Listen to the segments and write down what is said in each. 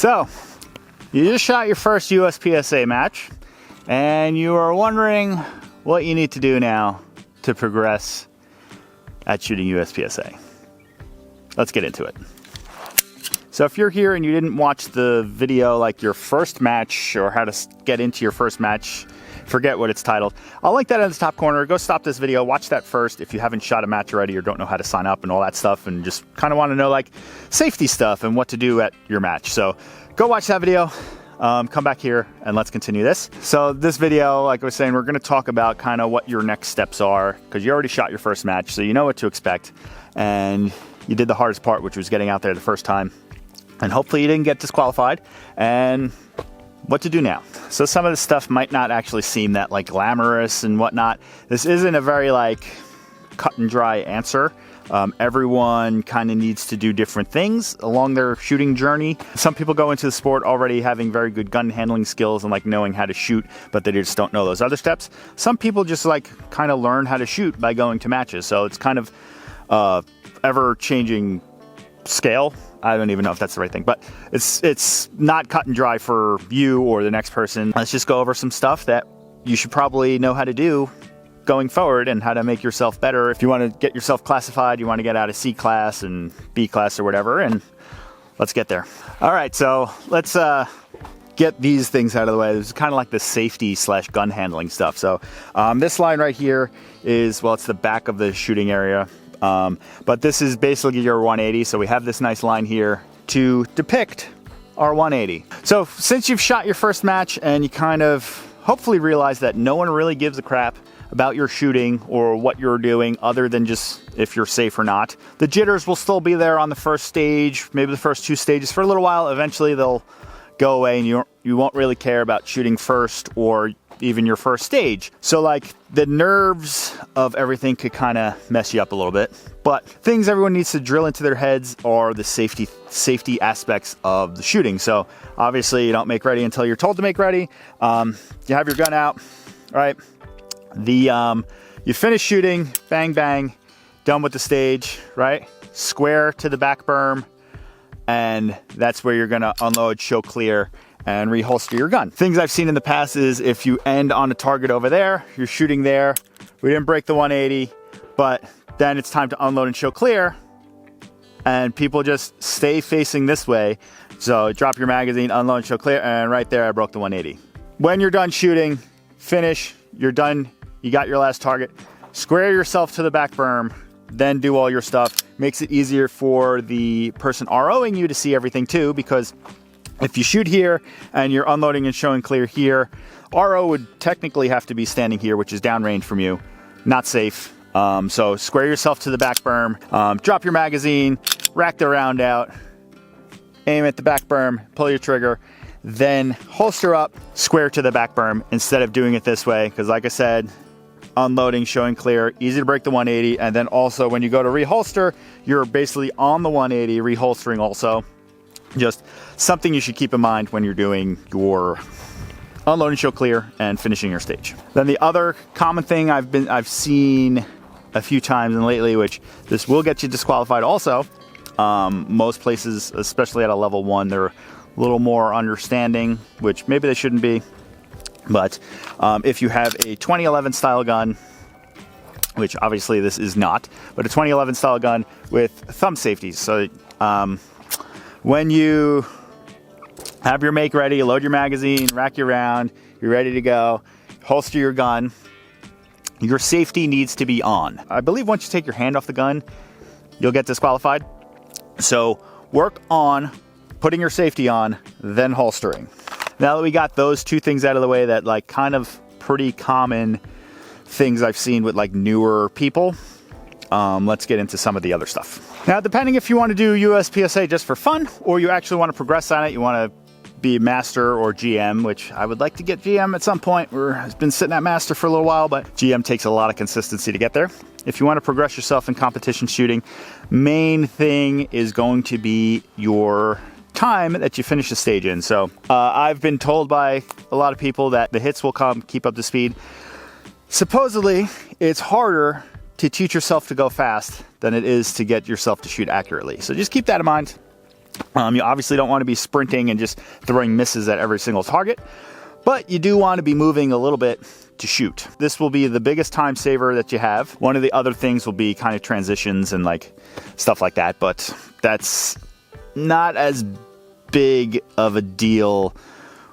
So, you just shot your first USPSA match, and you are wondering what you need to do now to progress at shooting USPSA. Let's get into it. So if you're here and you didn't watch the video, like your first match or how to get into your first match, forget what it's titled, I'll link that in the top corner. Go stop this video, watch that first if you haven't shot a match already or don't know how to sign up and all that stuff, and just kind of want to know like safety stuff and what to do at your match. So go watch that video, come back here and let's continue this. So this video, like I was saying, we're going to talk about kind of what your next steps are, because you already shot your first match, so you know what to expect, and you did the hardest part, which was getting out there the first time. And hopefully you didn't get disqualified, and what to do now. So some of this stuff might not actually seem that like glamorous and whatnot. This isn't a very like cut and dry answer. Everyone kind of needs to do different things along their shooting journey. Some people go into the sport already having very good gun handling skills and like knowing how to shoot, but they just don't know those other steps. Some people just like kind of learn how to shoot by going to matches. So it's kind of ever-changing scale. I don't even know if that's the right thing, but it's not cut and dry for you or the next person. Let's just go over some stuff that you should probably know how to do going forward and how to make yourself better. If you want to get yourself classified, you want to get out of C class and B class or whatever, and let's get there. All right, so let's get these things out of the way. This is kind of like the safety / gun handling stuff. So this line right here is, well, it's the back of the shooting area. But this is basically your 180, so we have this nice line here to depict our 180. So since you've shot your first match and you kind of hopefully realize that no one really gives a crap about your shooting or what you're doing other than just if you're safe or not. The jitters will still be there on the first stage, maybe the first 2 stages for a little while. Eventually they'll go away and you won't really care about shooting first or even your first stage. So like the nerves of everything could kind of mess you up a little bit, but things everyone needs to drill into their heads are the safety aspects of the shooting. So obviously you don't make ready until you're told to make ready. You have your gun out, right? You finish shooting, bang, bang, done with the stage, right? Square to the back berm, and that's where you're gonna unload, show clear, and reholster your gun. Things I've seen in the past is if you end on a target over there, you're shooting there, we didn't break the 180, but then it's time to unload and show clear, and people just stay facing this way. So drop your magazine, unload and show clear, and right there I broke the 180. When you're done shooting, finish, you're done, you got your last target, square yourself to the back berm, then do all your stuff. Makes it easier for the person ROing you to see everything too, because if you shoot here and you're unloading and showing clear here, RO would technically have to be standing here, which is downrange from you. Not safe. So square yourself to the back berm, drop your magazine, rack the round out, aim at the back berm, pull your trigger, then holster up, square to the back berm instead of doing it this way. Because like I said, unloading, showing clear, easy to break the 180. And then also when you go to reholster, you're basically on the 180, reholstering also. Just something you should keep in mind when you're doing your unload and show clear and finishing your stage. Then the other common thing I've seen a few times and lately, which this will get you disqualified also. Most places, especially at a level 1, they're a little more understanding, which maybe they shouldn't be. But if you have a 2011 style gun, which obviously this is not, but a 2011 style gun with thumb safeties. So when you have your make ready, load your magazine, rack your round, you're ready to go, holster your gun, your safety needs to be on. I believe once you take your hand off the gun, you'll get disqualified. So work on putting your safety on, then holstering. Now that we got those 2 things out of the way, that like kind of pretty common things I've seen with like newer people, let's get into some of the other stuff. Now, depending if you want to do USPSA just for fun, or you actually want to progress on it, you want to be master or GM, which I would like to get GM at some point. I've been sitting at master for a little while, but GM takes a lot of consistency to get there. If you want to progress yourself in competition shooting, main thing is going to be your time that you finish the stage in. So I've been told by a lot of people that the hits will come, keep up the speed. Supposedly, it's harder to teach yourself to go fast than it is to get yourself to shoot accurately. So just keep that in mind. You obviously don't want to be sprinting and just throwing misses at every single target, but you do want to be moving a little bit to shoot. This will be the biggest time saver that you have. One of the other things will be kind of transitions and like stuff like that, but that's not as big of a deal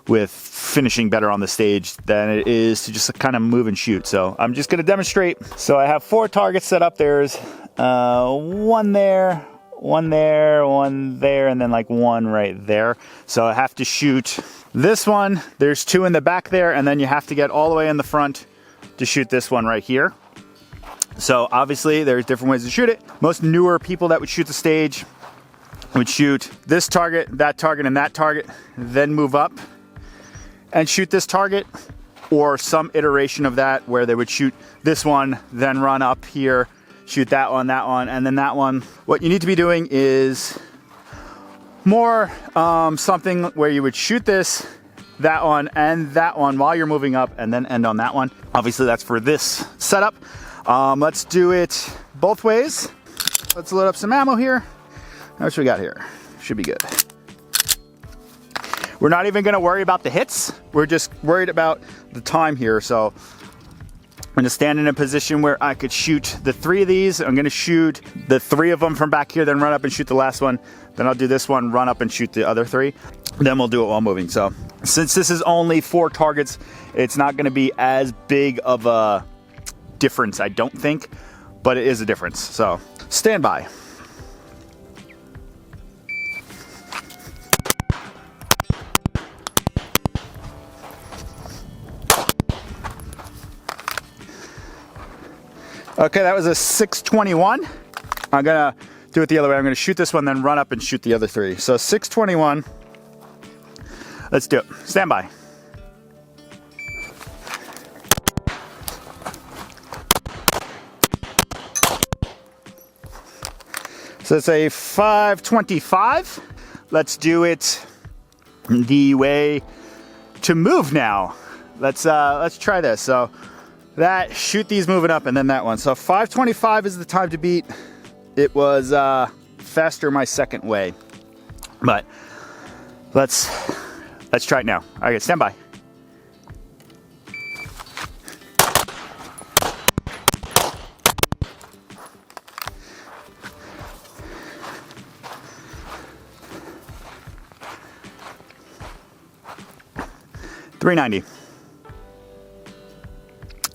with finishing better on the stage than it is to just kind of move and shoot. So I'm just going to demonstrate. So I have 4 targets set up. There's one there, one there, one there, and then like one right there. So I have to shoot this one. There's 2 in the back there, and then you have to get all the way in the front to shoot this one right here. So obviously there's different ways to shoot it. Most newer people that would shoot the stage would shoot this target, and that target, then move up and shoot this target, or some iteration of that where they would shoot this one, then run up here, shoot that one, and then that one. What you need to be doing is more something where you would shoot this, that one, and that one while you're moving up, and then end on that one. Obviously that's for this setup. Let's do it both ways. Let's load up some ammo here. What we got here? Should be good. We're not even gonna worry about the hits. We're just worried about the time here. So I'm gonna stand in a position where I could shoot the 3 of these. I'm gonna shoot the 3 of them from back here, then run up and shoot the last one. Then I'll do this one, run up and shoot the other 3. Then we'll do it while moving. So since this is only 4 targets, it's not gonna be as big of a difference, I don't think, but it is a difference. So stand by. Okay, that was a 621. I'm gonna do it the other way. I'm gonna shoot this one, then run up and shoot the other 3. So 621. Let's do it. Stand by. So it's a 525. Let's do it the way to move now. Let's try this. So that, shoot these moving up, and then that one. So 525 is the time to beat. It was faster my second way, but let's try it now. All right, stand by. $390.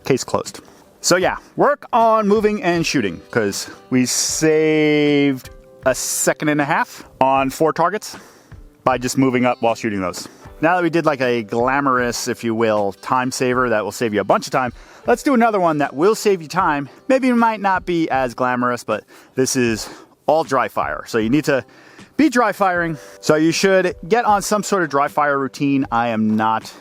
Case closed. So yeah, work on moving and shooting, because we saved a 1.5 seconds on 4 targets by just moving up while shooting those. Now that we did like a glamorous, if you will, time saver that will save you a bunch of time, let's do another one that will save you time. Maybe it might not be as glamorous, but this is all dry fire. So you need to be dry firing. So you should get on some sort of dry fire routine. I am not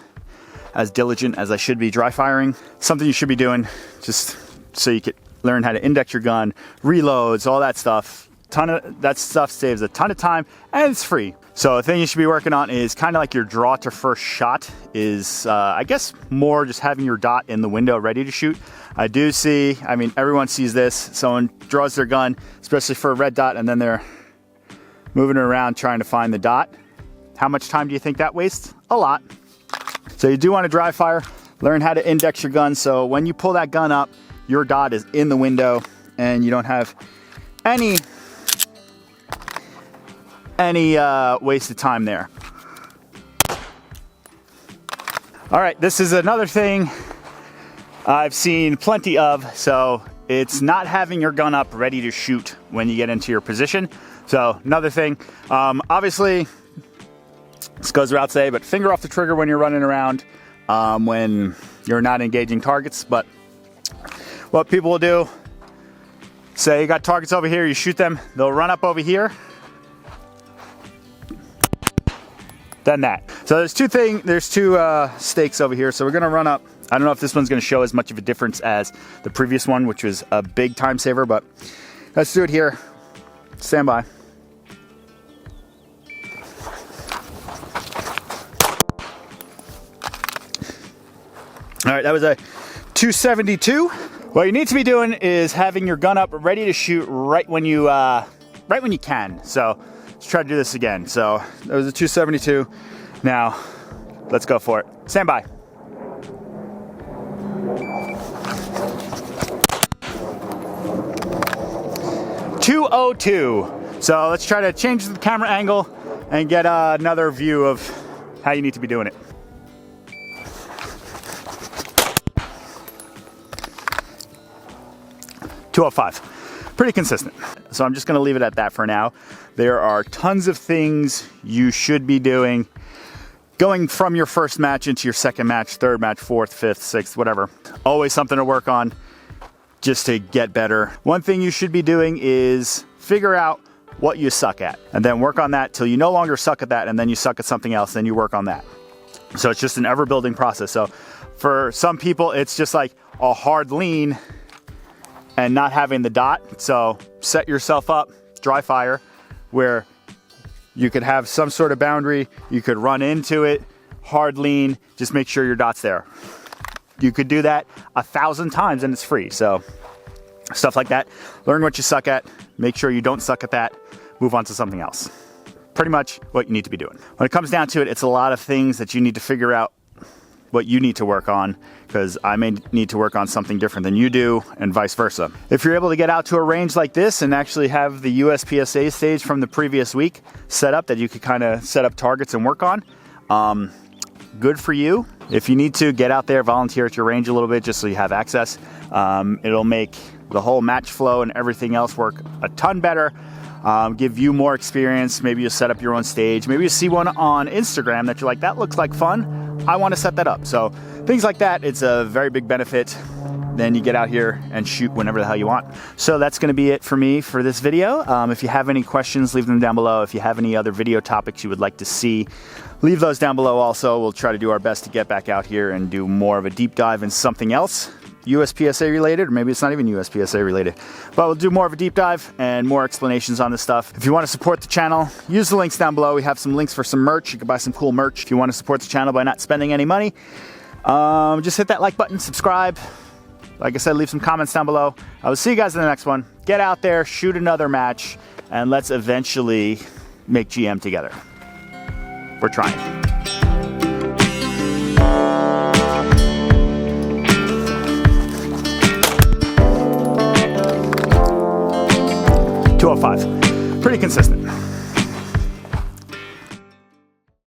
as diligent as I should be dry firing. Something you should be doing just so you can learn how to index your gun, reloads, all that stuff. That stuff saves a ton of time, and it's free. So the thing you should be working on is kind of like your draw to first shot is, I guess, more just having your dot in the window ready to shoot. I do see, I mean, everyone sees this. Someone draws their gun, especially for a red dot, and then they're moving around trying to find the dot. How much time do you think that wastes? A lot. So you do want to dry fire, learn how to index your gun, so when you pull that gun up, your dot is in the window and you don't have any wasted time there. All right, this is another thing I've seen plenty of. So it's not having your gun up ready to shoot when you get into your position. So another thing, obviously, this goes without saying, but finger off the trigger when you're running around, when you're not engaging targets. But what people will do, say you got targets over here, you shoot them, they'll run up over here, then that. So there's two stakes over here. So we're gonna run up. I don't know if this one's gonna show as much of a difference as the previous one, which was a big time saver, but let's do it here. Stand by. All right, that was a 272. What you need to be doing is having your gun up ready to shoot right when you can. So let's try to do this again. So that was a 272. Now, let's go for it. Stand by. .202. So let's try to change the camera angle and get another view of how you need to be doing it. .205. Pretty consistent. So I'm just going to leave it at that for now. There are tons of things you should be doing going from your first match into your second match, third match, fourth, fifth, sixth, whatever. Always something to work on just to get better. One thing you should be doing is figure out what you suck at and then work on that till you no longer suck at that, and then you suck at something else, then you work on that. So it's just an ever building process. So for some people, it's just like a hard lean and not having the dot. So set yourself up, dry fire, where you could have some sort of boundary, you could run into it, hard lean, just make sure your dot's there. You could do that 1,000 times and it's free. So stuff like that. Learn what you suck at, make sure you don't suck at that, move on to something else. Pretty much what you need to be doing. When it comes down to it, it's a lot of things that you need to figure out what you need to work on, because I may need to work on something different than you do, and vice versa. If you're able to get out to a range like this and actually have the USPSA stage from the previous week set up that you could kind of set up targets and work on, good for you. If you need to, get out there, volunteer at your range a little bit just so you have access. It'll make the whole match flow and everything else work a ton better. Give you more experience. Maybe you set up your own stage. Maybe you see one on Instagram that you're like, that looks like fun. I want to set that up. So things like that, it's a very big benefit. Then you get out here and shoot whenever the hell you want. So that's going to be it for me for this video. If you have any questions, leave them down below. If you have any other video topics you would like to see, leave those down below also. We'll try to do our best to get back out here and do more of a deep dive in something else, USPSA related, or maybe it's not even USPSA related, but we'll do more of a deep dive and more explanations on this stuff. If you want to support the channel, use the links down below. We have some links for some merch. You can buy some cool merch. If you want to support the channel by not spending any money, just hit that like button, subscribe. Like I said, leave some comments down below. I will see you guys in the next one. Get out there, shoot another match, and let's eventually make GM together. We're trying. .205. Pretty consistent.